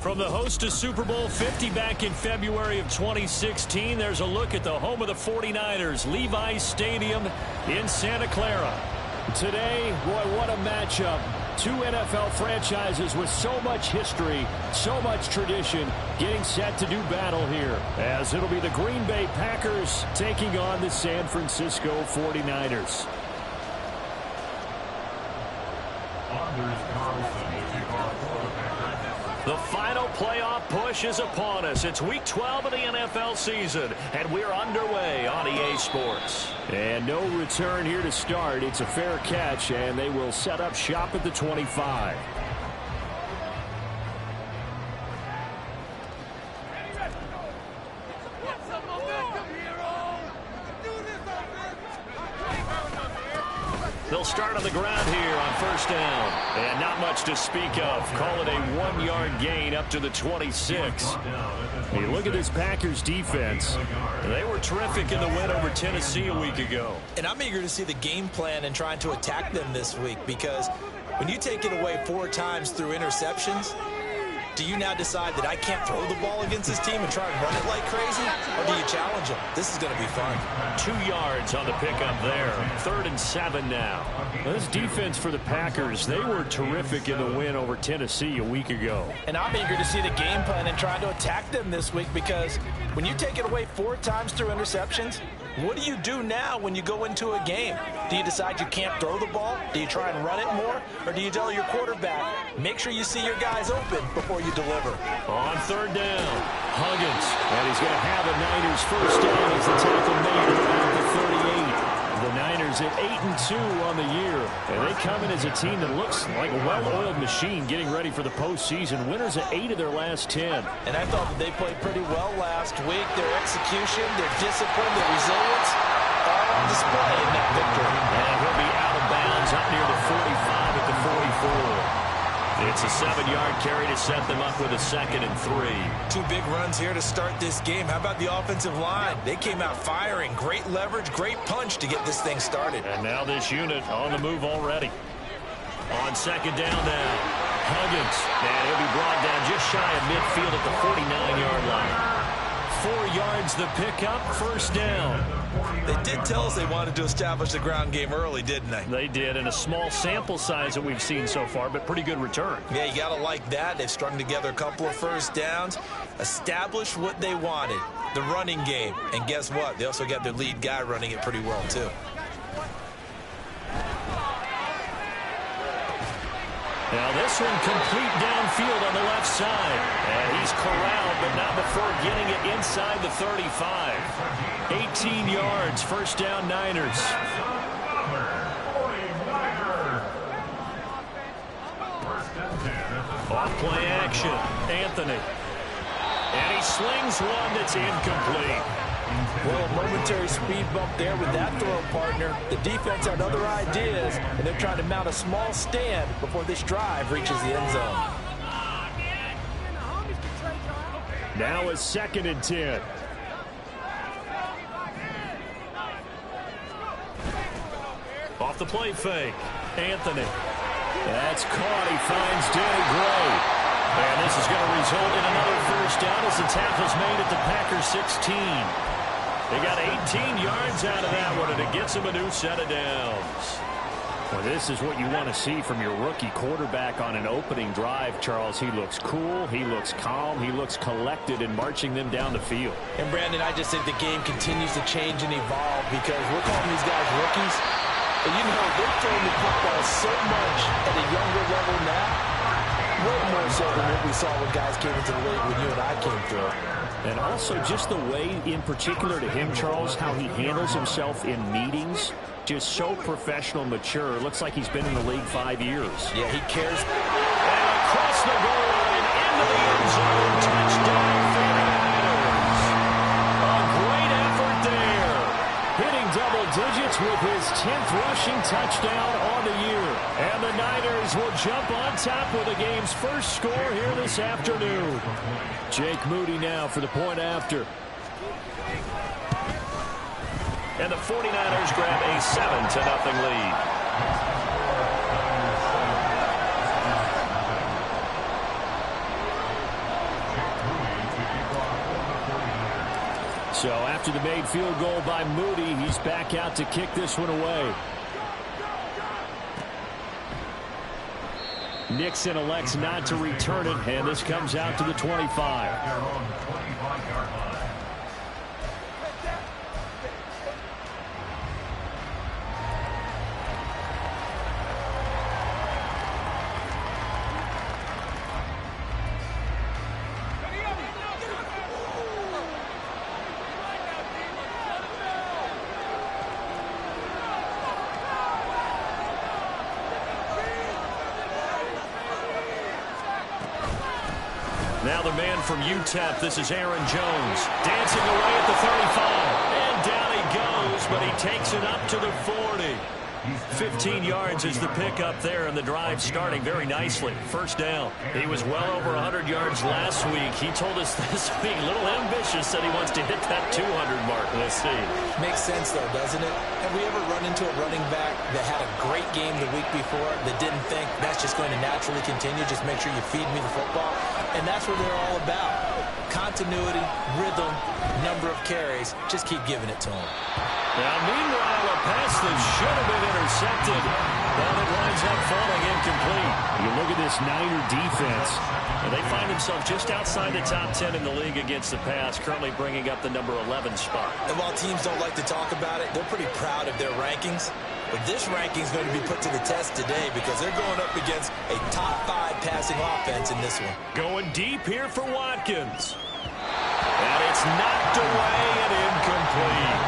From the host of Super Bowl 50 back in February of 2016, there's a look at the home of the 49ers, Levi's Stadium in Santa Clara. Today, boy, what a matchup. Two NFL franchises with so much history, so much tradition, getting set to do battle here, as it'll be the Green Bay Packers taking on the San Francisco 49ers. The final playoff push is upon us. It's Week 12 of the NFL season, and we're underway on EA Sports. And no return here to start. It's a fair catch, and they will set up shop at the 25. They'll start on the ground here on first down. And not much to speak of. Call it a 1-yard gain up to the 26. You look at this Packers defense. They were terrific in the win over Tennessee a week ago. And I'm eager to see the game plan and trying to attack them this week, because when you take it away 4 times through interceptions, do you now decide that I can't throw the ball against this team and try and run it like crazy? Or do you challenge them? This is going to be fun. 2 yards on the pickup there. 3rd and 7 now. Well, this defense for the Packers, they were terrific in the win over Tennessee a week ago. And I'm eager to see the game plan and try to attack them this week, because when you take it away 4 times through interceptions, what do you do now when you go into a game? Do you decide you can't throw the ball? Do you try and run it more? Or do you tell your quarterback, make sure you see your guys open before you deliver? On 3rd down, Huggins. And he's going to have a Niners first down as the tackle made at the 38. The Niners at 8-2 on the year. And they come in as a team that looks like a well-oiled machine getting ready for the postseason. Winners at 8 of their last 10. And I thought that they played pretty well last week. Their execution, their discipline, their resilience, all on display in that victory. And he'll be out of bounds up near the 45 at the 44. It's a 7-yard carry to set them up with a 2nd and 3. 2 big runs here to start this game. How about the offensive line? They came out firing. Great leverage, great punch to get this thing started. And now this unit on the move already. On 2nd down now, Huggins. And he'll be brought down just shy of midfield at the 49-yard line. 4 yards the pickup, first down. They did tell us they wanted to establish the ground game early, didn't they? They did, and a small sample size that we've seen so far, but pretty good return. Yeah, you got to like that. They've strung together a couple of first downs, established what they wanted, the running game. And guess what? They also got their lead guy running it pretty well, too. Now this one complete downfield on the left side. And he's corralled, but not before getting it inside the 35. 18 yards, first down Niners. Off play action, Anthony. And he slings one that's incomplete. Well, a momentary speed bump there with that throw, partner. The defense had other ideas, and they're trying to mount a small stand before this drive reaches the end zone. Now a 2nd and 10. Off the play fake, Anthony. That's caught. He finds Danny Gray. And this is going to result in another first down as the tackle's made at the Packers 16. They got 18 yards out of that one, and it gets them a new set of downs. Well, this is what you want to see from your rookie quarterback on an opening drive, Charles. He looks cool, he looks calm, he looks collected in marching them down the field. And, Brandon, I just think the game continues to change and evolve because we're calling these guys rookies. But, you know, they're throwing the football so much at a younger level now, way more so than what we saw when guys came into the league when you and I came through. And also just the way, in particular to him, Charles, how he handles himself in meetings. Just so professional, mature. Looks like he's been in the league 5 years. Yeah, he cares. And across the goal line, into the end zone. Touchdown, 49ers. A great effort there. Hitting double digits with his 10th rushing touchdown on the year. And the Niners will jump on top with the game's first score here this afternoon. Jake Moody now for the point after. And the 49ers grab a 7-0 lead. So after the made field goal by Moody, he's back out to kick this one away. Nixon elects not to return it, and this comes out to the 25. Now the man from UTEP, this is Aaron Jones, dancing away at the 35. And down he goes, but he takes it up to the 40. 15 yards is the pickup there, and the drive starting very nicely. First down. He was well over 100 yards last week. He told us this week, a little ambitious, said he wants to hit that 200 mark. We'll see. Makes sense, though, doesn't it? Have we ever run into a running back that had a great game the week before that didn't think that's just going to naturally continue? Just make sure you feed me the football. And that's what they're all about. Continuity, rhythm, number of carries. Just keep giving it to them. Now, meanwhile, a pass that should have been intercepted, but it winds up falling incomplete. You look at this Niner defense, and they find themselves just outside the top 10 in the league against the pass, currently bringing up the number 11 spot. And while teams don't like to talk about it, they're pretty proud of their rankings. But this ranking is going to be put to the test today because they're going up against a top 5 passing offense in this one. Going deep here for Watkins. And it's knocked away and incomplete.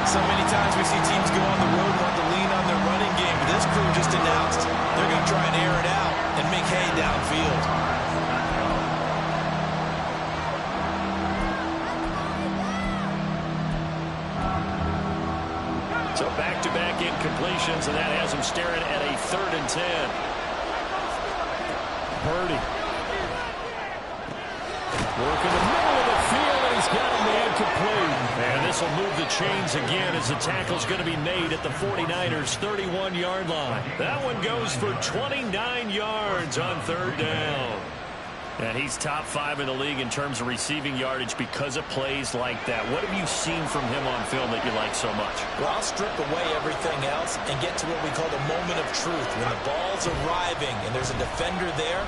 So many times we see teams go on the road and want to lean on their running game, but this crew just announced they're going to try and air it out and make hay downfield. So back-to-back incompletions, and that has him staring at a 3rd and 10. Purdy. Working the middle of the field, and he's got a man complete. And this will move the chains again as the tackle's going to be made at the 49ers' 31-yard line. That one goes for 29 yards on 3rd down. And he's top 5 in the league in terms of receiving yardage because of plays like that. What have you seen from him on film that you like so much? Well, I'll strip away everything else and get to what we call the moment of truth. When the ball's arriving and there's a defender there,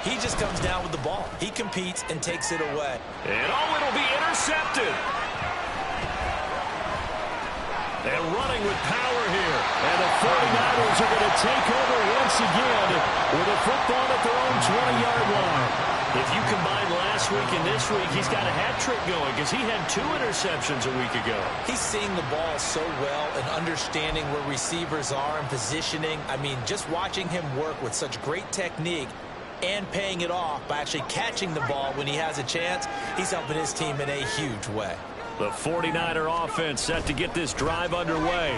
he just comes down with the ball. He competes and takes it away. And it'll be intercepted. And running with power here. And the 49ers are going to take over once again with a football at their own 20-yard line. If you combine last week and this week, he's got a hat trick going because he had 2 interceptions a week ago. He's seeing the ball so well and understanding where receivers are and positioning. I mean, just watching him work with such great technique and paying it off by actually catching the ball when he has a chance, he's helping his team in a huge way. The 49er offense set to get this drive underway.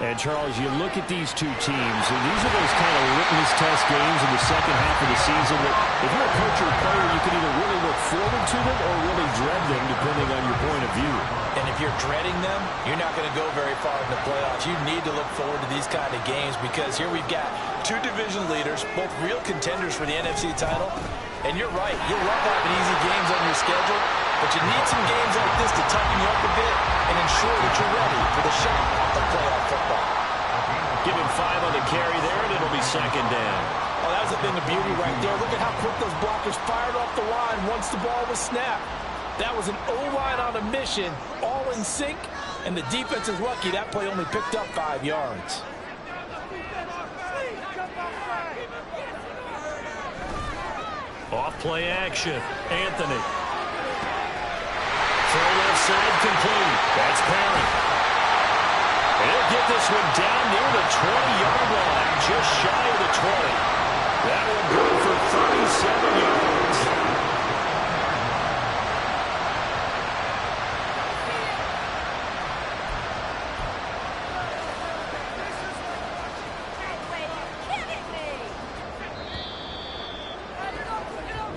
And, Charles, you look at these two teams, and these are those kind of litmus test games in the second half of the season that if you're a coach or a player, you can either really look forward to them or really dread them, depending on your point of view. And if you're dreading them, you're not going to go very far in the playoffs. You need to look forward to these kind of games because here we've got 2 division leaders, both real contenders for the NFC title. And you're right, you'll love having easy games on your schedule, but you need some games like this to toughen you up a bit and ensure that you're ready for the shot of playoff football. Give him 5 on the carry there, and it'll be second down. Oh, that was a thing of beauty right there. Look at how quick those blockers fired off the line once the ball was snapped. That was an O-line on a mission, all in sync, and the defense is lucky that play only picked up 5 yards. Off play action. Anthony. Throw left side complete. That's Parent. He'll get this one down near the 20-yard line, just shy of the 20. That one good for 37 yards.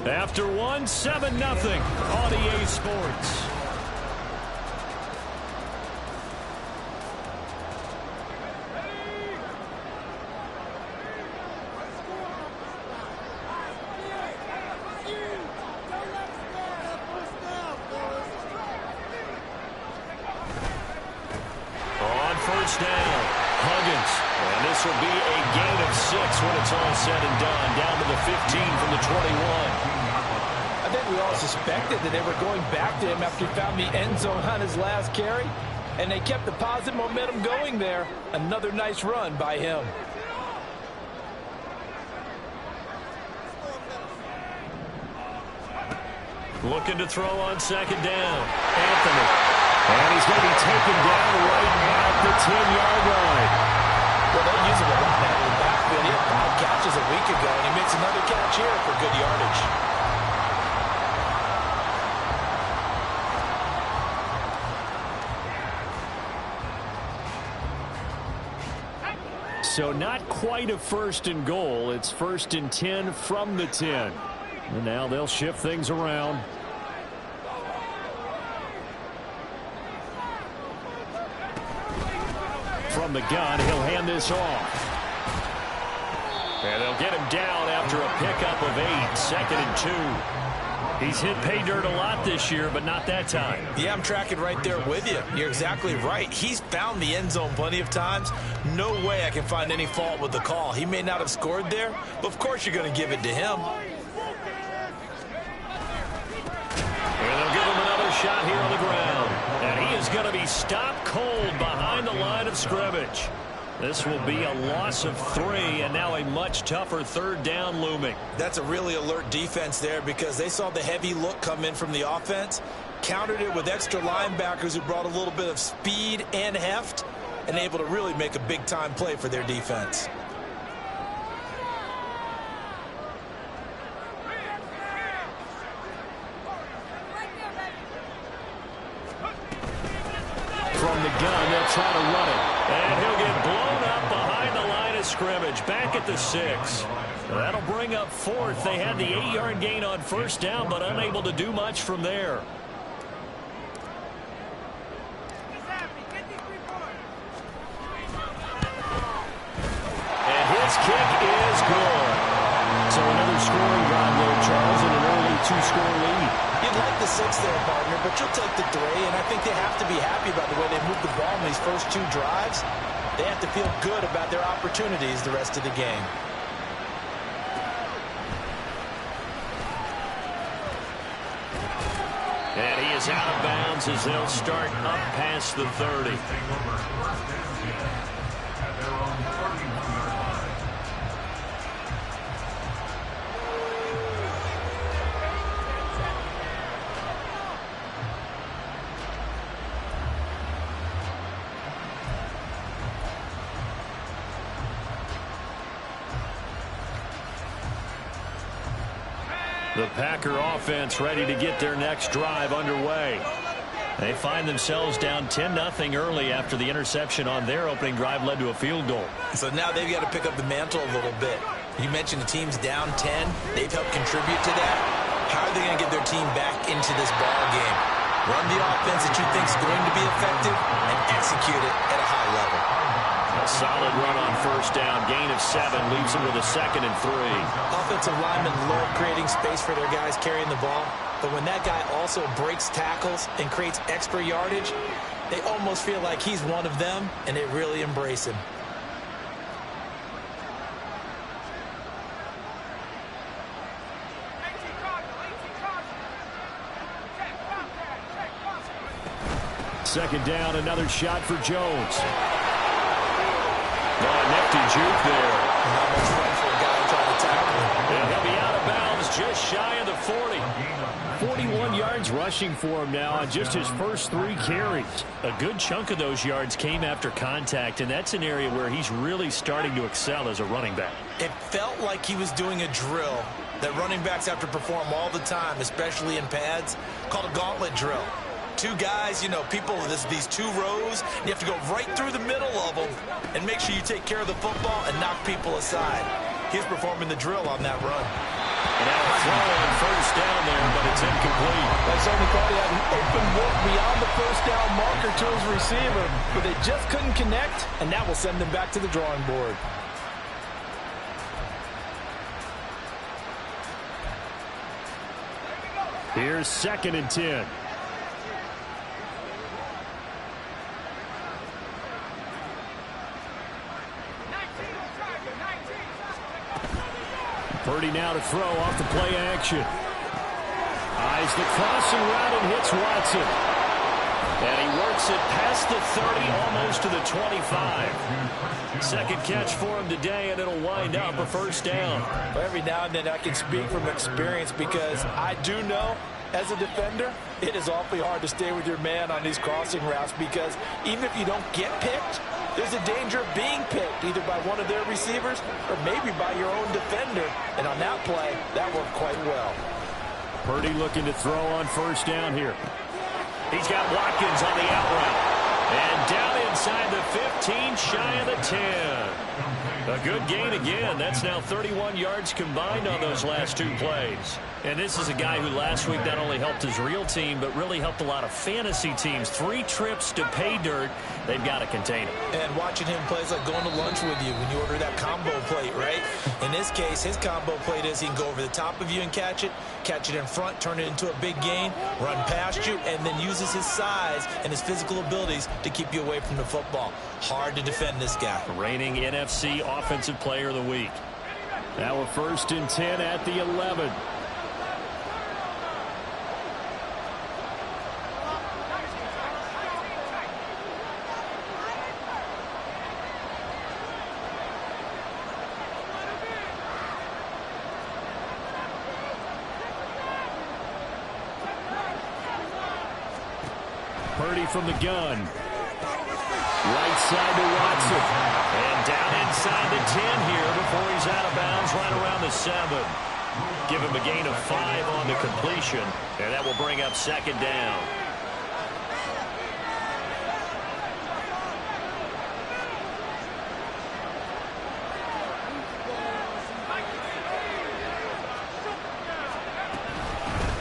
After one, 7-0 on EA Sports. On first down, Huggins. And this will be a gain of 6 when it's all said and done. Down to the 15 from the 21. I think we all suspected that they were going back to him after he found the end zone on his last carry, and they kept the positive momentum going there. Another nice run by him. Looking to throw on second down. Anthony. And he's going to be taken down right at the 10-yard line. Well, they use him a lot out of the backfield. He had 5 catches a week ago, and he makes another catch here for good yardage. So not quite a first and goal. It's first and 10 from the 10. And now they'll shift things around. From the gun, he'll hand this off. And they'll get him down after a pickup of 8. Second and 2. He's hit pay dirt a lot this year, but not that time. Yeah, I'm tracking right there with you. You're exactly right. He's found the end zone plenty of times. No way I can find any fault with the call. He may not have scored there, but of course you're going to give it to him. And they'll give him another shot here on the ground. And he is going to be stopped cold behind the line of scrimmage. This will be a loss of 3, and now a much tougher third down looming. That's a really alert defense there because they saw the heavy look come in from the offense, countered it with extra linebackers who brought a little bit of speed and heft, and able to really make a big-time play for their defense. From the gun, they'll try to run it. And he'll get blown up behind the line of scrimmage. Back at the 6. That'll bring up 4th. They had the 8-yard gain on first down, but unable to do much from there. And his kick is good. So another scoring drive there, Charles, and an early 2-score lead. You'd like the 6 there, partner, but you'll take the 3, and I think they have to be happy about the way they moved the ball in these first 2 drives. They have to feel good about their opportunities the rest of the game. And he is out of bounds as they'll start up past the 30. The Packer offense ready to get their next drive underway. They find themselves down 10-0 early after the interception on their opening drive led to a field goal. So now they've got to pick up the mantle a little bit. You mentioned the team's down 10. They've helped contribute to that. How are they going to get their team back into this ball game? Run the offense that you think is going to be effective and execute it at a high level. A solid run on first down. Gain of 7 leaves them with a 2nd and 3. Offensive linemen love creating space for their guys carrying the ball. But when that guy also breaks tackles and creates extra yardage, they almost feel like he's one of them, and they really embrace him. Second down, another shot for Jones. Oh, nifty juke there. Not much fun for a guy trying to tackle him. And he'll be out of bounds just shy of the 40. 41 yards rushing for him now on just his first 3 carries. A good chunk of those yards came after contact, and that's an area where he's really starting to excel as a running back. It felt like he was doing a drill that running backs have to perform all the time, especially in pads, called a gauntlet drill. 2 guys, you know, these 2 rows, you have to go right through the middle of them and make sure you take care of the football and knock people aside. He's performing the drill on that run. And now a throw on first down there, but it's incomplete. I certainly thought he had an open look beyond the first down marker to his receiver, but they just couldn't connect, and that will send them back to the drawing board. Here's 2nd and 10. Purdy now to throw off the play action. Eyes the crossing route and hits Watson. And he works it past the 30, almost to the 25. Second catch for him today, and it'll wind up a first down. Every now and then I can speak from experience because I do know, as a defender, it is awfully hard to stay with your man on these crossing routes because even if you don't get picked, there's a danger of being picked either by one of their receivers or maybe by your own defender. And on that play, that worked quite well. Purdy looking to throw on first down here. He's got Watkins on the out route. And down inside the 15, shy of the 10. A good gain again. That's now 31 yards combined on those last 2 plays. And this is a guy who last week not only helped his real team, but really helped a lot of fantasy teams. 3 trips to pay dirt. They've got to contain him. And watching him play is like going to lunch with you when you order that combo plate, right? In this case, his combo plate is he can go over the top of you and catch it in front, turn it into a big gain, run past you, and then uses his size and his physical abilities to keep you away from the football. Hard to defend this guy. Reigning NFC Offensive Player of the Week. Now a 1st and 10 at the 11. Purdy from the gun. Right side to Watson. And down inside the 10 here before he's out of bounds right around the 7. Give him a gain of 5 on the completion. And that will bring up 2nd down.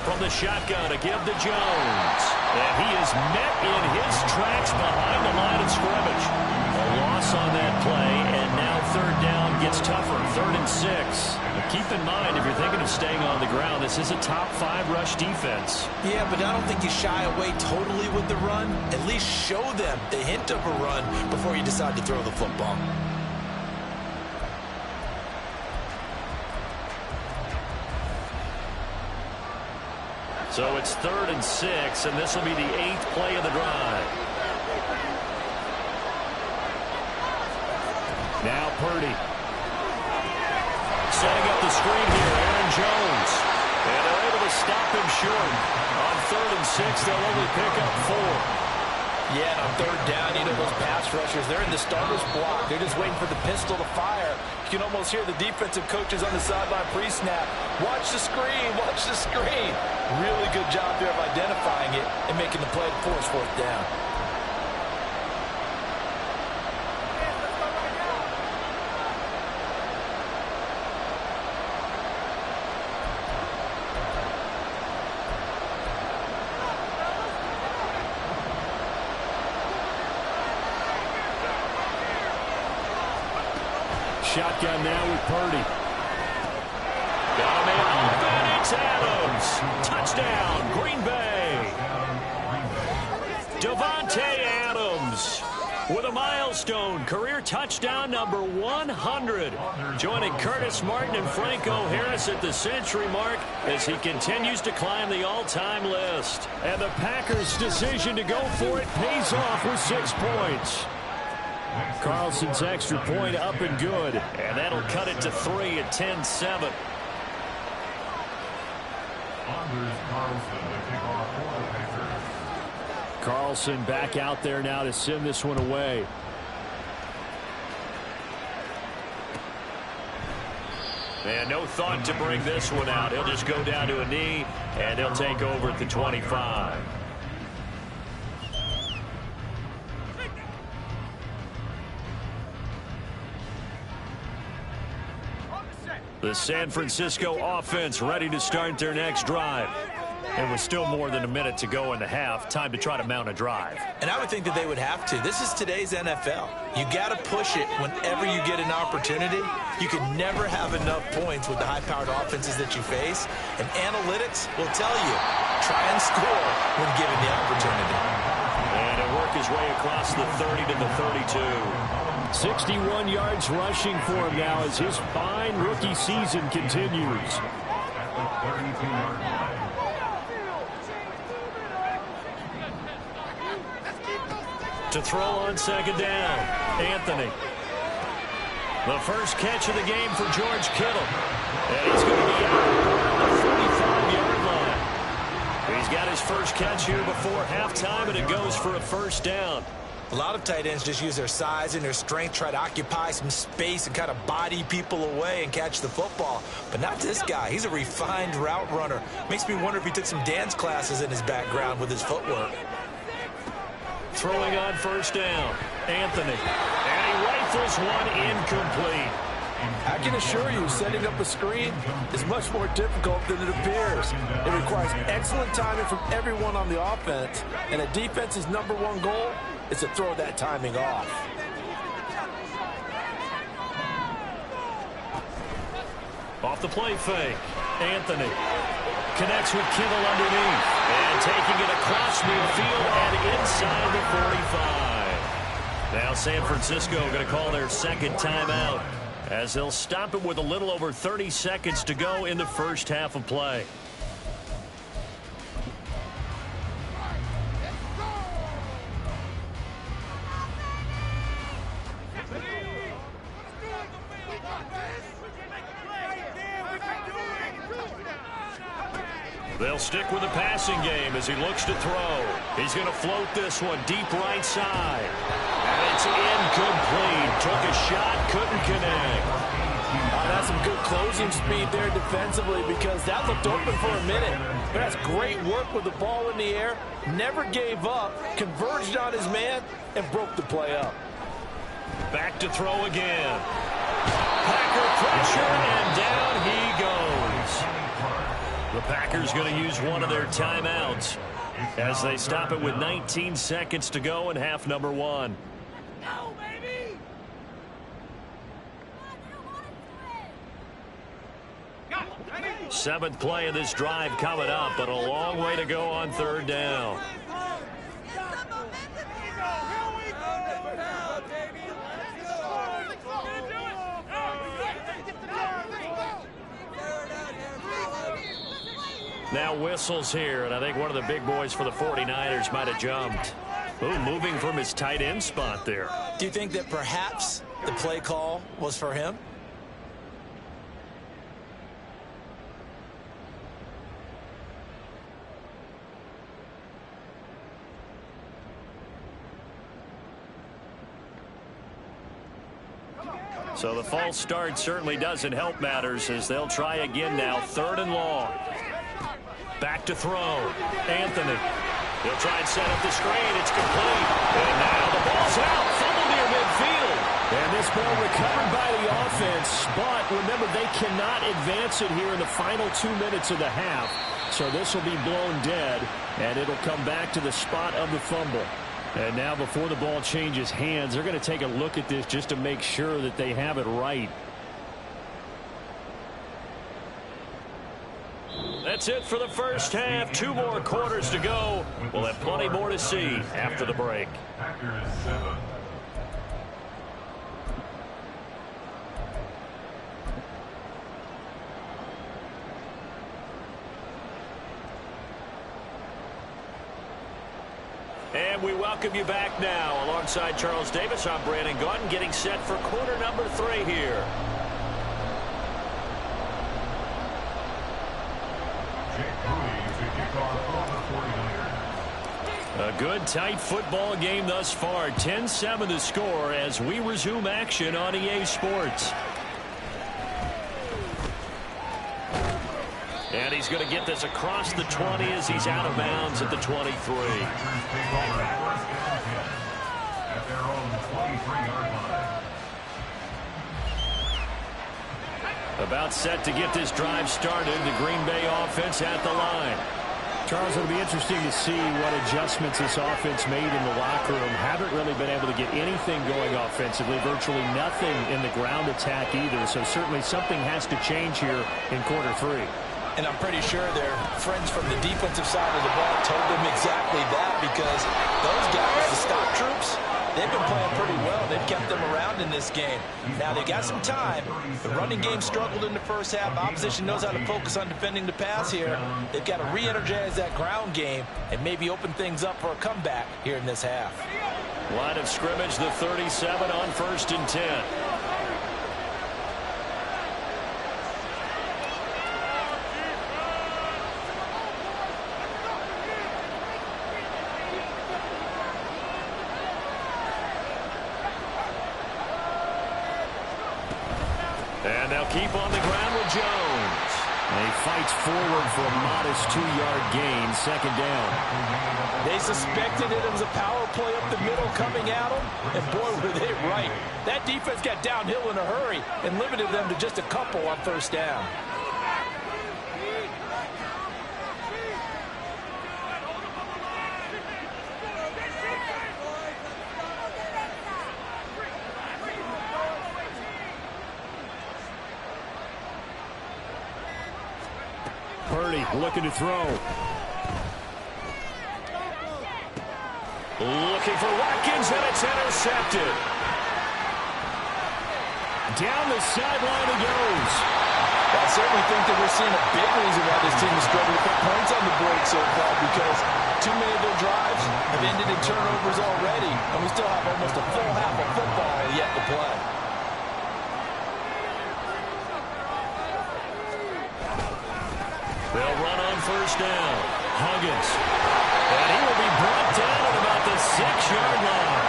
From the shotgun to give to Jones. And he is met in his tracks behind the line of scrimmage. A loss on that play, and now 3rd down gets tougher. 3rd and 6. But keep in mind, if you're thinking of staying on the ground, this is a top 5 rush defense. Yeah, but I don't think you shy away totally with the run. At least show them the hint of a run before you decide to throw the football. So it's 3rd and 6, and this will be the 8th play of the drive. Now Purdy. Setting up the screen here, Aaron Jones. And they're able to stop him short. On 3rd and 6, they'll only pick up 4. Yeah, and on 3rd down, you know, those pass rushers, they're in the starter's block. They're just waiting for the pistol to fire. You can almost hear the defensive coaches on the sideline pre-snap. Watch the screen, watch the screen. Really good job there of identifying it and making the play to force 4th down. Shotgun now with Purdy. Got a man open. It's Adams. Touchdown, Green Bay. Davante Adams with a milestone career touchdown number 100. Joining Curtis Martin and Franco Harris at the century mark as he continues to climb the all-time list. And the Packers' decision to go for it pays off with 6 points. Carlson's extra point up and good. And that'll cut it to 3 at 10-7. Carlson back out there now to send this one away. And no thought to bring this one out. He'll just go down to a knee, and they'll take over at the 25. The San Francisco offense ready to start their next drive. And with still more than a minute to go in the half, time to try to mount a drive. And I would think that they would have to. This is today's NFL. You got to push it whenever you get an opportunity. You can never have enough points with the high-powered offenses that you face. And analytics will tell you, try and score when given the opportunity. And it'll work his way across the 30 to the 32. 61 yards rushing for him now as his fine rookie season continues. To throw on second down, Anthony. The first catch of the game for George Kittle. And he's going to be out on the 45-yard line. He's got his first catch here before halftime, and it goes for a first down. A lot of tight ends just use their size and their strength, try to occupy some space and kind of body people away and catch the football. But not this guy. He's a refined route runner. Makes me wonder if he took some dance classes in his background with his footwork. Throwing on first down, Anthony. And he rifles one incomplete. I can assure you, setting up a screen is much more difficult than it appears. It requires excellent timing from everyone on the offense, and a defense's #1 goal is to throw that timing off. Off the play fake, Anthony connects with Kittle underneath. And taking it across midfield and inside the 45. Now San Francisco going to call their second timeout as they'll stop it with a little over 30 seconds to go in the first half of play. They'll stick with the passing game as he looks to throw. He's going to float this one deep right side. And it's incomplete. Took a shot, couldn't connect. That's some good closing speed there defensively because that looked open for a minute. But that's great work with the ball in the air. Never gave up, converged on his man, and broke the play up. Back to throw again. Packer pressure, and down he goes. The Packers going to use one of their timeouts as they stop it with 19 seconds to go in half number 1. Go, baby! 7th play of this drive coming up, but a long way to go on third down. Now whistles here, and I think one of the big boys for the 49ers might have jumped. Ooh, moving from his tight end spot there. Do you think that perhaps the play call was for him? So the false start certainly doesn't help matters as they'll try again now, 3rd and long. Back to throw. Anthony. He'll try and set up the screen. It's complete. And now the ball's out. Fumble near midfield. And this ball recovered by the offense. But remember, they cannot advance it here in the final 2 minutes of the half. So this will be blown dead. And it'll come back to the spot of the fumble. And now before the ball changes hands, they're going to take a look at this just to make sure that they have it right. That's it for the first half. 2 more quarters to go. We'll have plenty more to see after the break. Packers 7, And we welcome you back now. Alongside Charles Davis, I'm Brandon Gaudin, getting set for quarter number 3 here. A good, tight football game thus far. 10-7 the score as we resume action on EA Sports. And he's going to get this across the 20 as he's out of bounds at the 23. About set to get this drive started. The Green Bay offense at the line. Charles, it'll be interesting to see what adjustments this offense made in the locker room. Haven't really been able to get anything going offensively. Virtually nothing in the ground attack either. So certainly something has to change here in quarter 3. And I'm pretty sure their friends from the defensive side of the ball told them exactly that, because those guys, the stock troops, they've been playing pretty well. They've kept them around in this game. Now, they got some time. The running game struggled in the first half. Opposition knows how to focus on defending the pass here. They've got to re-energize that ground game and maybe open things up for a comeback here in this half. Line of scrimmage, the 37 on 1st and 10. And they'll keep on the ground with Jones. And he fights forward for a modest 2-yard gain, 2nd down. They suspected it was a power play up the middle coming at them, and boy, were they right. That defense got downhill in a hurry and limited them to just a couple on 1st down. Purdy looking to throw. Looking for Watkins, and it's intercepted. Down the sideline he goes. I certainly think that we're seeing a big reason why this team is struggling to put points on the board so far, because too many of their drives have ended in turnovers already, and we still have almost a full half of football yet to play. They'll run on 1st down. Huggins. And he will be brought down at about the 6-yard line.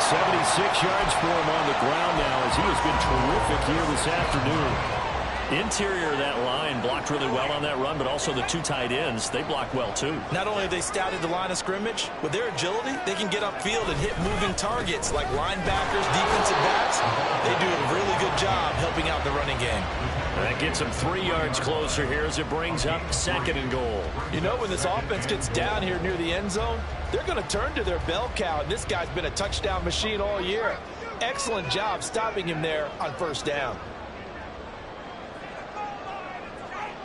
76 yards for him on the ground now, as he has been terrific here this afternoon. Interior of that line blocked really well on that run, but also the 2 tight ends, they blocked well too. Not only have they scouted the line of scrimmage, with their agility, they can get upfield and hit moving targets like linebackers, defensive backs. They do a really good job helping out the running game. That gets them 3 yards closer here as it brings up 2nd and goal. You know, when this offense gets down here near the end zone, they're going to turn to their bell cow, and this guy's been a touchdown machine all year. Excellent job stopping him there on 1st down.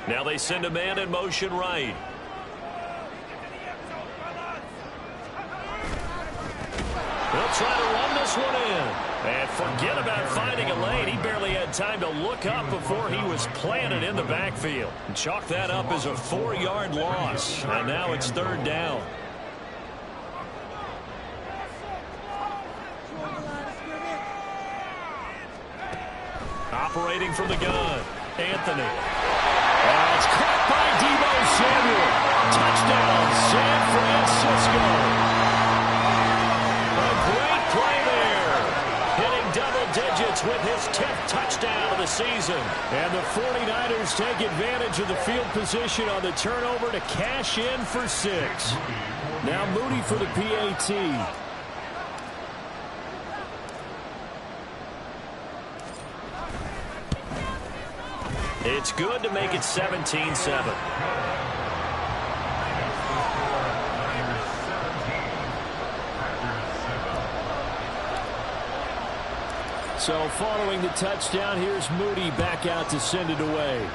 Now they send a man in motion right. They'll try to run this one in. And forget about finding a lane. He barely had time to look up before he was planted in the backfield. Chalk that up as a 4-yard loss. And now it's 3rd down. Operating from the gun, Anthony. And it's caught by Deebo Samuel. Touchdown, San Francisco. A great play there. Hitting double digits with his 10th touchdown of the season. And the 49ers take advantage of the field position on the turnover to cash in for 6. Now Moody for the PAT. It's good to make it 17-7. So following the touchdown, here's Moody back out to send it away.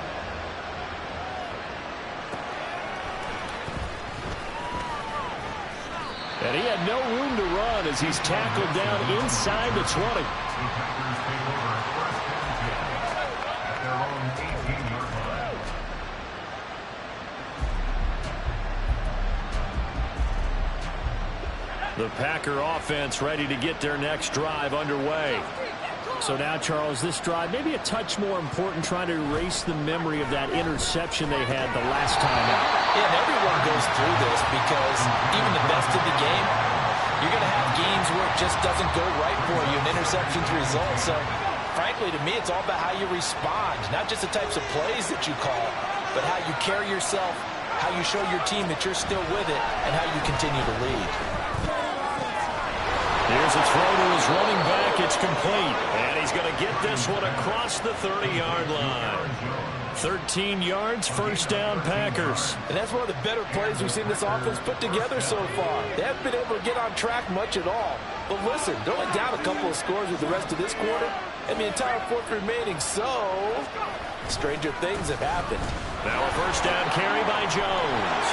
And he had no room to run as he's tackled down inside the 20. The Packer offense ready to get their next drive underway. So now, Charles, this drive maybe a touch more important, trying to erase the memory of that interception they had the last time out. Yeah, and everyone goes through this because even the best of the game, you're going to have games where it just doesn't go right for you, and interceptions result. So, frankly, to me, it's all about how you respond, not just the types of plays that you call, but how you carry yourself, how you show your team that you're still with it, and how you continue to lead. Here's a throw to his running back. It's complete. And he's going to get this one across the 30-yard line. 13 yards, first down, Packers. And that's one of the better plays we've seen this offense put together so far. They haven't been able to get on track much at all. But listen, they're only down a couple of scores with the rest of this quarter, and the entire fourth remaining, so stranger things have happened. Now a first down carry by Jones.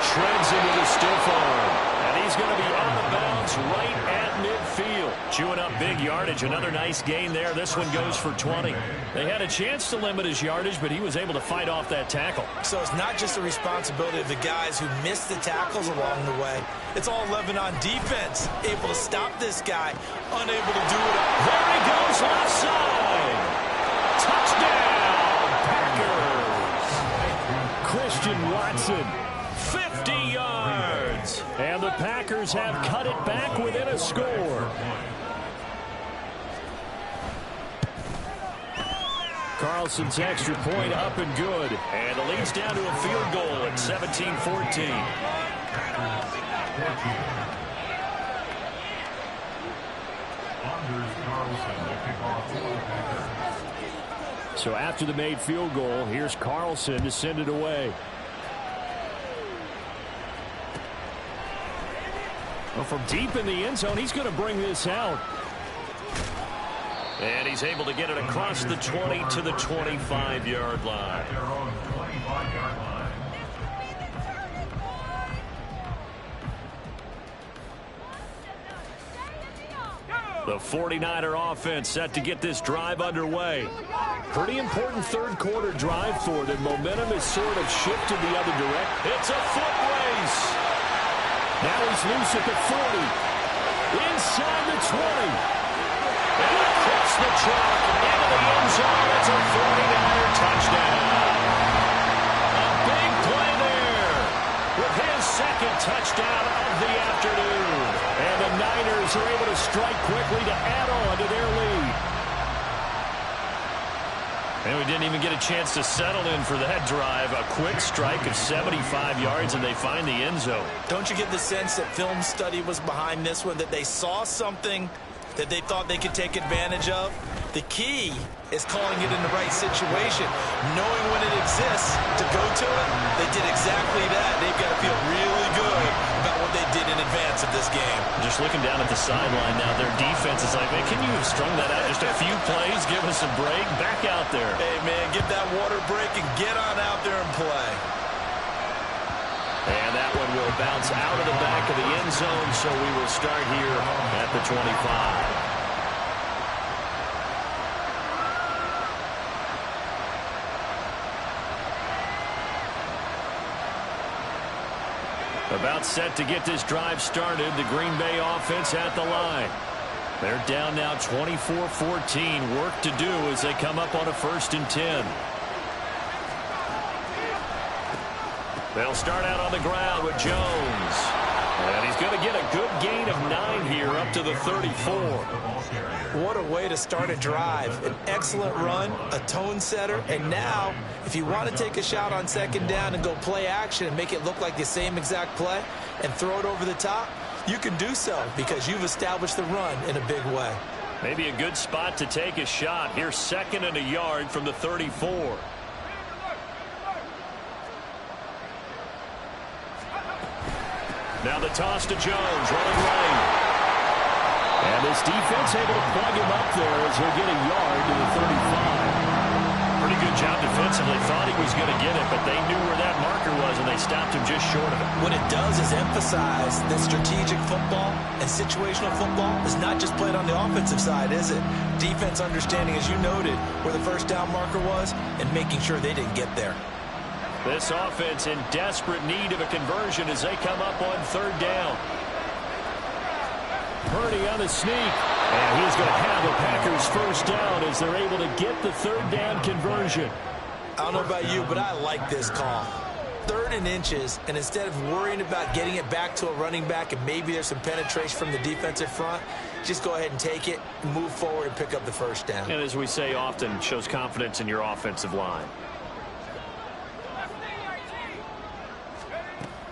Shreds into the stiff arm. And he's going to be out of bounds right at midfield. Chewing up big yardage. Another nice gain there. This one goes for 20. They had a chance to limit his yardage, but he was able to fight off that tackle. So it's not just the responsibility of the guys who missed the tackles along the way. It's all 11 on defense. Able to stop this guy. Unable to do it. There he goes, left side. Touchdown, Packers. Christian Watson. 50 yards. And the Packers have cut it back within a score. Carlson's extra point up and good. And the lead's down to a field goal at 17-14. So after the made field goal, here's Carlson to send it away. Well, from deep in the end zone, he's going to bring this out. And he's able to get it across the 20 to the 25-yard line. The 49er offense set to get this drive underway. Pretty important third quarter drive for them. Momentum is sort of shifted the other direction. It's a foot race. Now he's loose at the 40. Inside the 20. And across the track into the end zone. It's a 49er touchdown. A big play there with his second touchdown of the afternoon. And the Niners are able to strike quickly to add on to their lead. And we didn't even get a chance to settle in for that drive. A quick strike of 75 yards, and they find the end zone. Don't you get the sense that film study was behind this one, that they saw something that they thought they could take advantage of? The key is calling it in the right situation, knowing when it exists to go to it. They did exactly that. They've got to feel really good about what they did in advance of this game. Just looking down at the sideline now, their defense is like, man, can you have strung that out just a few plays? Give us a break. Back out there. Hey, man, get that water break and get on out there and play. And that one will bounce out of the back of the end zone, so we will start here at the 25. About set to get this drive started. The Green Bay offense at the line. They're down now 24-14. Work to do as they come up on a 1st and 10. They'll start out on the ground with Jones. And he's going to get a good gain of 9 here up to the 34. What a way to start a drive. An excellent run, a tone setter, and now if you want to take a shot on 2nd down and go play action and make it look like the same exact play and throw it over the top, you can do so because you've established the run in a big way. Maybe a good spot to take a shot. Here's 2nd and a yard from the 34. Now the toss to Jones, running right. And this defense able to plug him up there as he'll get a yard to the 35. Pretty good job defensively. Thought he was going to get it, but they knew where that marker was, and they stopped him just short of it. What it does is emphasize that strategic football and situational football is not just played on the offensive side, is it? Defense understanding, as you noted, where the 1st down marker was and making sure they didn't get there. This offense in desperate need of a conversion as they come up on third down. Purdy on the sneak. And he's going to have the Packers first down as they're able to get the third down conversion. I don't know about you, but I like this call. 3rd and inches, and instead of worrying about getting it back to a running back and maybe there's some penetration from the defensive front, just go ahead and take it, move forward, and pick up the first down. And as we say often, shows confidence in your offensive line.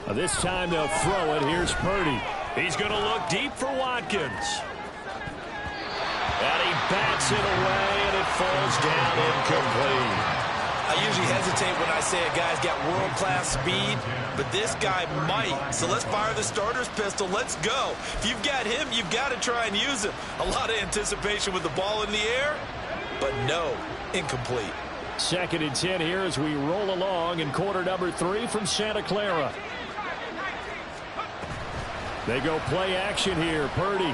This time they'll throw it. Here's Purdy. He's going to look deep for Watkins. And he bats it away, and it falls down incomplete. I usually hesitate when I say a guy's got world-class speed, but this guy might. So let's fire the starter's pistol. Let's go. If you've got him, you've got to try and use him. A lot of anticipation with the ball in the air, but no, incomplete. 2nd and 10 here as we roll along in quarter number 3 from Santa Clara. They go play action here. Purdy.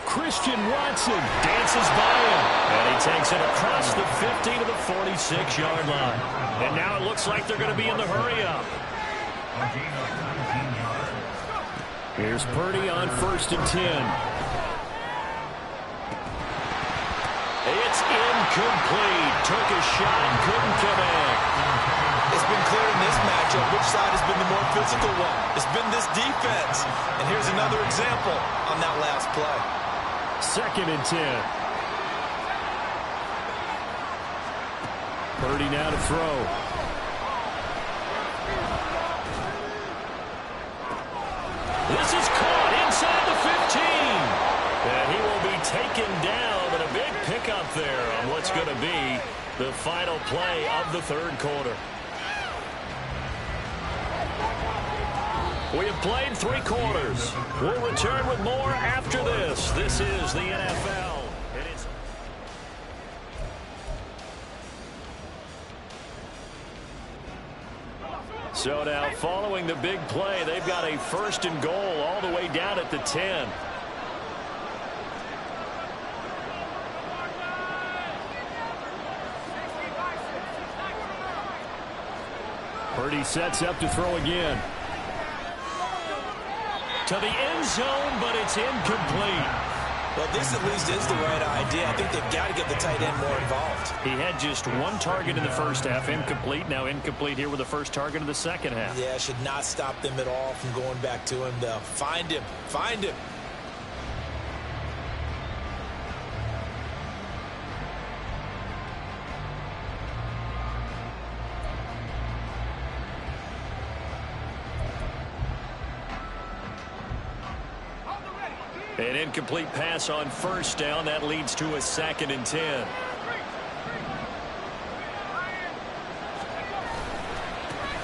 Christian Watson dances by him, and he takes it across the 50 to the 46-yard line. And now it looks like they're going to be in the hurry-up. Here's Purdy on 1st and 10. It's incomplete. Took a shot, couldn't connect. It's been clear in this matchup which side has been the more physical one. It's been this defense. And here's another example on that last play. 2nd and 10. Purdy now to throw. This is caught inside the 15. And he will be taken down, and a big pickup there on what's going to be the final play of the 3rd quarter. We have played 3 quarters. We'll return with more after this. This is the NFL. So now, following the big play, they've got a 1st and goal all the way down at the 10. Purdy sets up to throw again. To the end zone, but it's incomplete. Well, this at least is the right idea. I think they've got to get the tight end more involved. He had just 1 target in the first half, incomplete. Now incomplete here with the first target in the second half. Yeah, should not stop them at all from going back to him, though. Find him. Find him. An incomplete pass on 1st down. That leads to a 2nd and 10.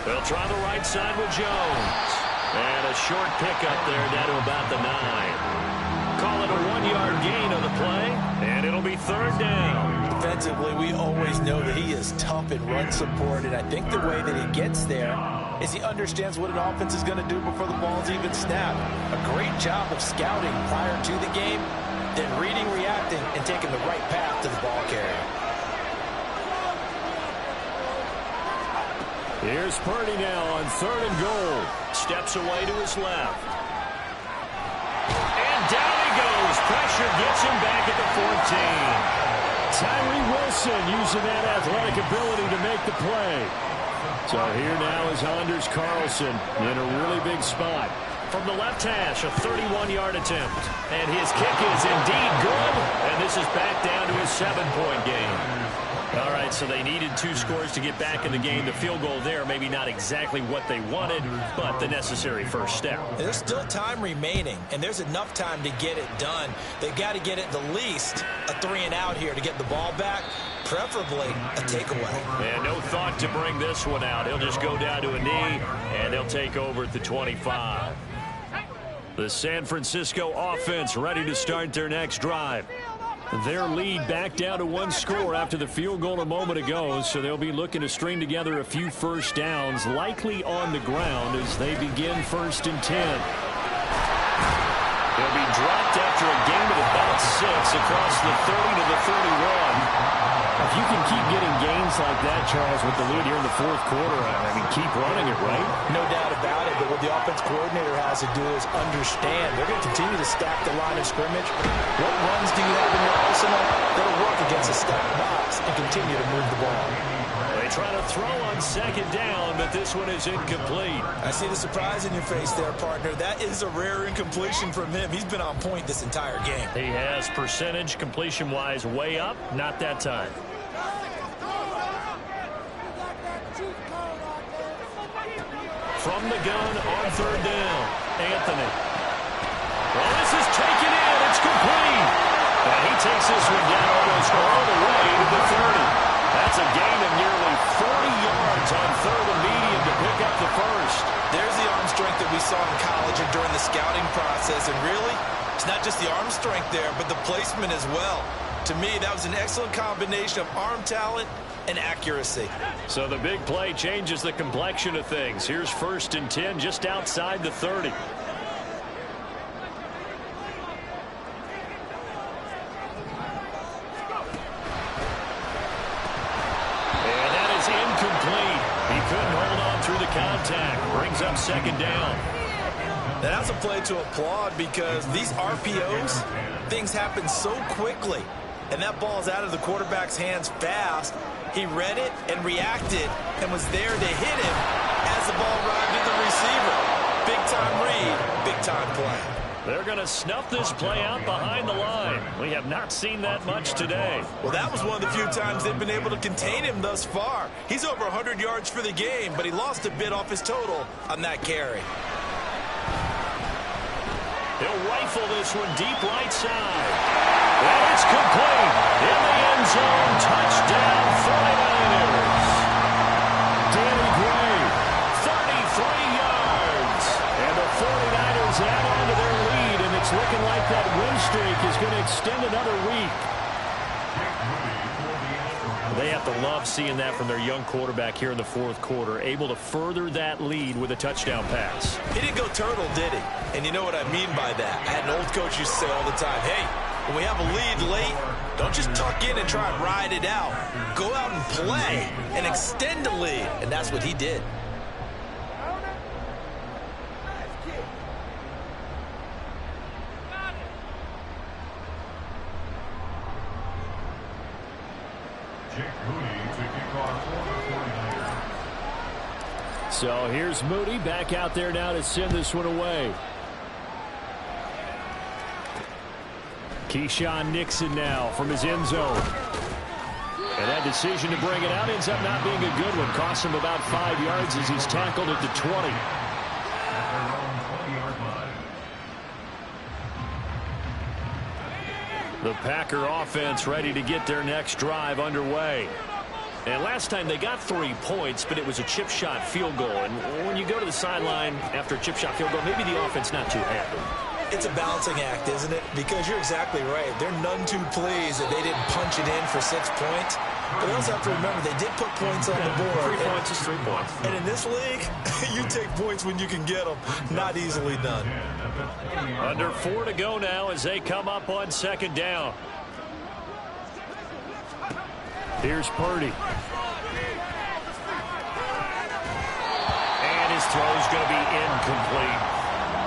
They'll try the right side with Jones. And a short pickup there down to about the 9. Call it a 1-yard gain on the play, and it'll be 3rd down. Defensively, we always know that he is tough in run support, and I think the way that he gets there is he understands what an offense is going to do before the ball's even snapped. A great job of scouting prior to the game, then reading, reacting, and taking the right path to the ball carrier. Here's Purdy now on 3rd and goal. Steps away to his left. And down he goes. Pressure gets him back at the 14. Tyree Wilson using that athletic ability to make the play. So here now is Anders Carlson in a really big spot. From the left hash, a 31-yard attempt. And his kick is indeed good. And this is back down to a 7-point game. All right, so they needed 2 scores to get back in the game. The field goal there, maybe not exactly what they wanted, but the necessary first step. There's still time remaining, and there's enough time to get it done. They've got to get at the least a 3-and-out here to get the ball back, preferably a takeaway. And no thought to bring this one out. He'll just go down to a knee, and they'll take over at the 25. The San Francisco offense ready to start their next drive. Their lead back down to 1 score after the field goal a moment ago, so they'll be looking to string together a few first downs, likely on the ground as they begin 1st and 10. They'll be dropped after a gain of about 6 across the 30 to the 31. If you can keep getting gains like that, Charles, with the lead here in the fourth quarter, I mean, keep running it, right? No doubt about it, but what the offense coordinator has to do is understand. They're going to continue to stack the line of scrimmage. What runs do you have in your arsenal? They'll work against a stacked box and continue to move the ball. They try to throw on second down, but this one is incomplete. I see the surprise in your face there, partner. That is a rare incompletion from him. He's been on point this entire game. He has percentage completion-wise way up, not that time. From the gun on third down, Anthony. Well, this is taken in. It's complete. And he takes this one down almost all the way to the 30. That's a gain of nearly 40 yards on third and medium to pick up the first. There's the arm strength that we saw in college and during the scouting process. And really, it's not just the arm strength there, but the placement as well. To me, that was an excellent combination of arm talent and accuracy. So the big play changes the complexion of things. Here's 1st and 10 just outside the 30. And that is incomplete. He couldn't hold on through the contact. Brings up second down. That's a play to applaud because these RPOs, things happen so quickly. And that ball's out of the quarterback's hands fast. He read it and reacted and was there to hit him as the ball arrived at the receiver. Big-time read, big-time play. They're going to snuff this play out behind the line. We have not seen that much today. Well, that was one of the few times they've been able to contain him thus far. He's over 100 yards for the game, but he lost a bit off his total on that carry. He'll rifle this one deep right side. And it's complete. In the end zone, touchdown 49ers. Danny Gray, 33 yards. And the 49ers add on to their lead, and it's looking like that win streak is going to extend another week. They have to love seeing that from their young quarterback here in the fourth quarter, able to further that lead with a touchdown pass. He didn't go turtle, did he? And you know what I mean by that. I had an old coach used to say all the time, hey, when we have a lead late, don't just tuck in and try and ride it out. Go out and play and extend the lead. And that's what he did. So here's Moody back out there now to send this one away. Keyshawn Nixon now from his end zone. And that decision to bring it out ends up not being a good one. Costs him about 5 yards as he's tackled at the 20. The Packer offense ready to get their next drive underway. And last time they got 3 points, but it was a chip shot field goal. And when you go to the sideline after a chip shot field goal, maybe the offense not too happy. It's a balancing act, isn't it? Because you're exactly right. They're none too pleased that they didn't punch it in for 6 points. But they also have to remember they did put points on the board. 3 points is 3 points. And in this league, you take points when you can get them. Not easily done. Under 4 to go now as they come up on second down. Here's Purdy. And his throw is going to be incomplete.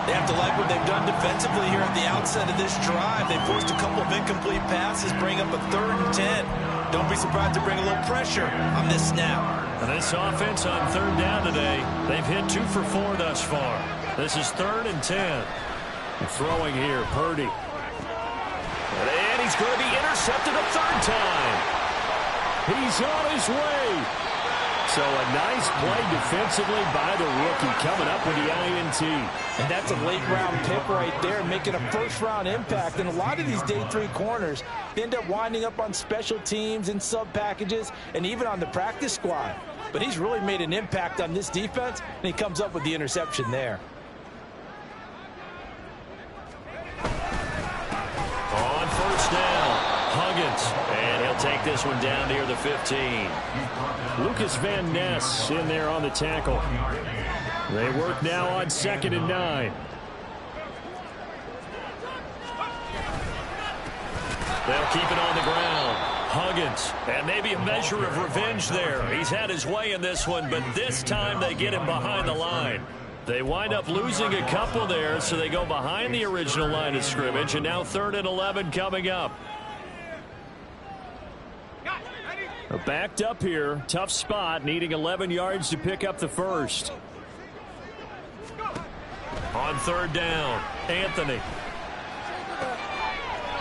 They have to like what they've done defensively here at the outset of this drive. They forced a couple of incomplete passes, bring up a 3rd and 10. Don't be surprised to bring a little pressure on this snap. And this offense on 3rd down today, they've hit 2 for 4 thus far. This is 3rd and 10. Throwing here, Purdy. And he's going to be intercepted a 3rd time. He's on his way. So a nice play defensively by the rookie coming up with the INT. And that's a late-round pick right there, making a first-round impact. And a lot of these day 3 corners end up winding up on special teams and sub-packages and even on the practice squad. But he's really made an impact on this defense, and he comes up with the interception there. On 1st down, Huggins. And he'll take this one down near the 15. Lucas Van Ness in there on the tackle. They work now on 2nd and 9. They'll keep it on the ground. Huggins downs. And maybe a measure of revenge there. He's had his way in this one, but this time they get him behind the line. They wind up losing a couple there, so they go behind the original line of scrimmage, and now 3rd and 11 coming up. Backed up here. Tough spot, needing 11 yards to pick up the first. On 3rd down, Anthony.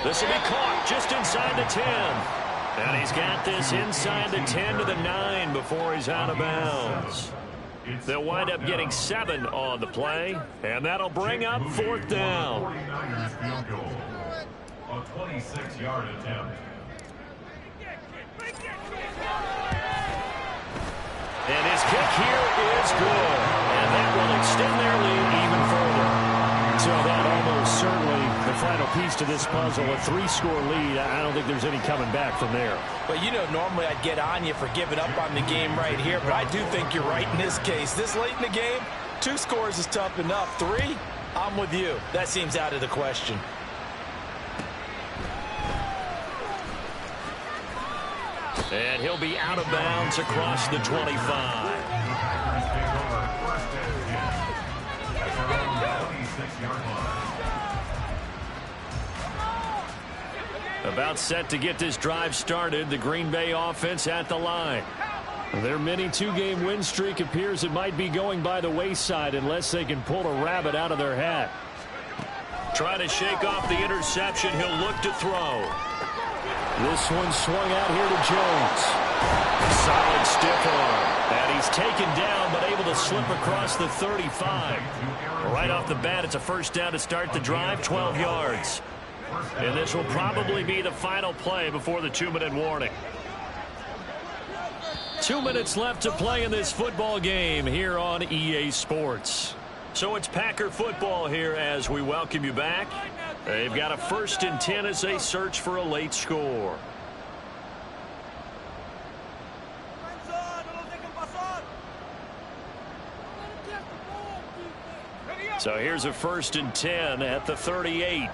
This will be caught just inside the 10. And he's got this inside the 10 to the 9 before he's out of bounds. They'll wind up getting 7 on the play, and that'll bring up 4th down. 49ers field goal. A 26-yard attempt. And his kick here is good. And that will extend their lead even further. So that almost certainly the final piece to this puzzle. A 3-score lead. I don't think there's any coming back from there. Well, you know, normally I'd get on you for giving up on the game right here, but I do think you're right in this case. This late in the game, 2 scores is tough enough. 3, I'm with you. That seems out of the question. And he'll be out of bounds across the 25. About set to get this drive started. The Green Bay offense at the line. Their mini 2-game win streak appears it might be going by the wayside unless they can pull a rabbit out of their hat. Trying to shake off the interception. He'll look to throw. This one swung out here to Jones. Solid stiff arm. And he's taken down but able to slip across the 35. Right off the bat, it's a first down to start the drive, 12 yards. And this will probably be the final play before the 2-minute warning. 2 minutes left to play in this football game here on EA Sports. So it's Packer football here as we welcome you back. They've got a 1st and 10 as they search for a late score. So here's a 1st and 10 at the 38.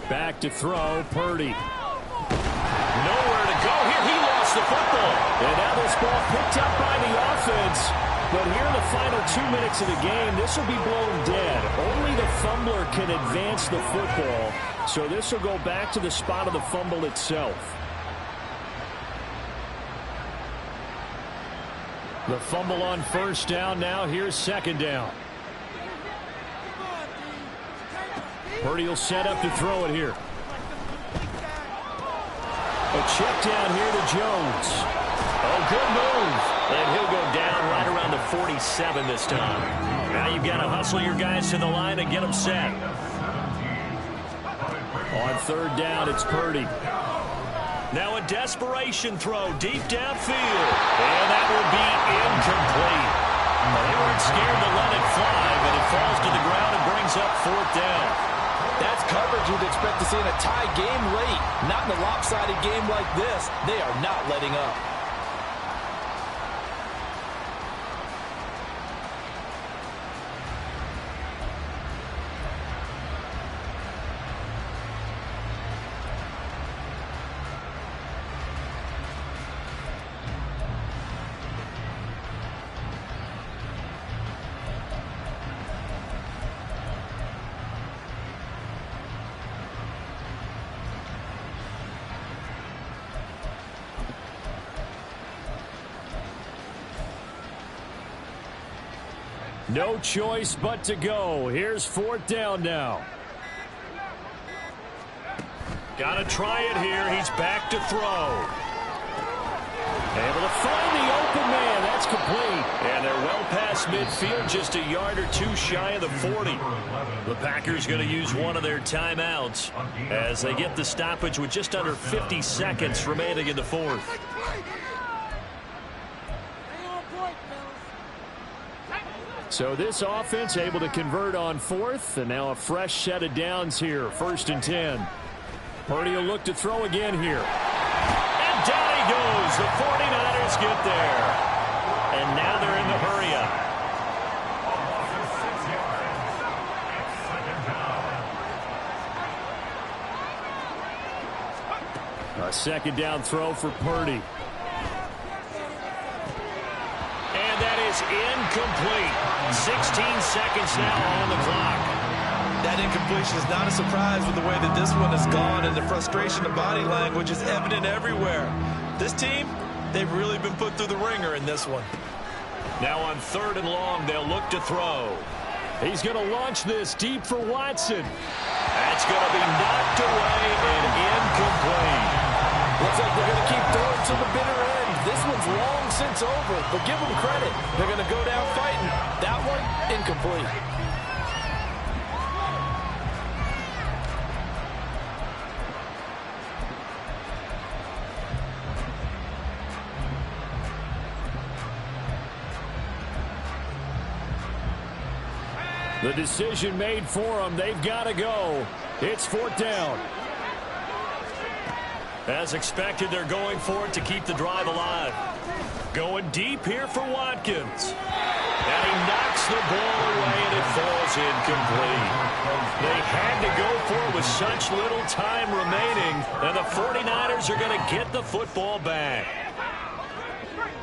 Back to throw, Purdy. Nowhere to go here. He lost the football. And now this ball picked up by the offense. But here in the final 2 minutes of the game, this will be blown dead. Only the fumbler can advance the football. So this will go back to the spot of the fumble itself. The fumble on 1st down. Now here's 2nd down. Purdy will set up to throw it here. A check down here to Jones. Oh, good move. And he'll go down right around the 47 this time. Now you've got to hustle your guys to the line and get them set. On 3rd down, it's Purdy. Now a desperation throw deep downfield. And that will be incomplete. They weren't scared to let it fly, but it falls to the ground and brings up 4th down. That's coverage you'd expect to see in a tie game late. Not in a lopsided game like this. They are not letting up. No choice but to go. Here's 4th down now. Got to try it here. He's back to throw. Able to find the open man. That's complete. And they're well past midfield, just a yard or 2 shy of the 40. The Packers going to use one of their timeouts as they get the stoppage with just under 50 seconds remaining in the 4th. So this offense able to convert on 4th, and now a fresh set of downs here. 1st and 10. Purdy will look to throw again here. And down he goes. The 49ers get there. And now they're in the hurry-up. A second down throw for Purdy. And that is incomplete. 16 seconds now on the clock. That incompletion is not a surprise with the way that this one has gone, and the frustration of body language is evident everywhere. This team, they've really been put through the ringer in this one. Now on 3rd and long, they'll look to throw. He's going to launch this deep for Watson. That's going to be knocked away and incomplete. Looks like they're going to keep throwing to the bitter end. This one's long since over, but give them credit. They're going to go down fighting. That one, incomplete. The decision made for them. They've got to go. It's 4th down. As expected, they're going for it to keep the drive alive. Going deep here for Watkins. And he knocks the ball away, and it falls incomplete. They had to go for it with such little time remaining, and the 49ers are going to get the football back.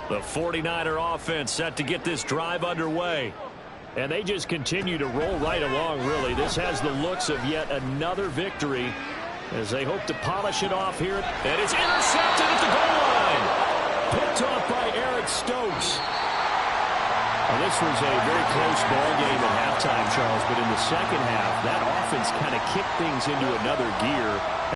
The 49er offense set to get this drive underway. And they just continue to roll right along, really. This has the looks of yet another victory as they hope to polish it off here. And it's intercepted at the goal line. Picked off by Eric Stokes. Well, this was a very close ball game at halftime, Charles, but in the second half, that offense kind of kicked things into another gear.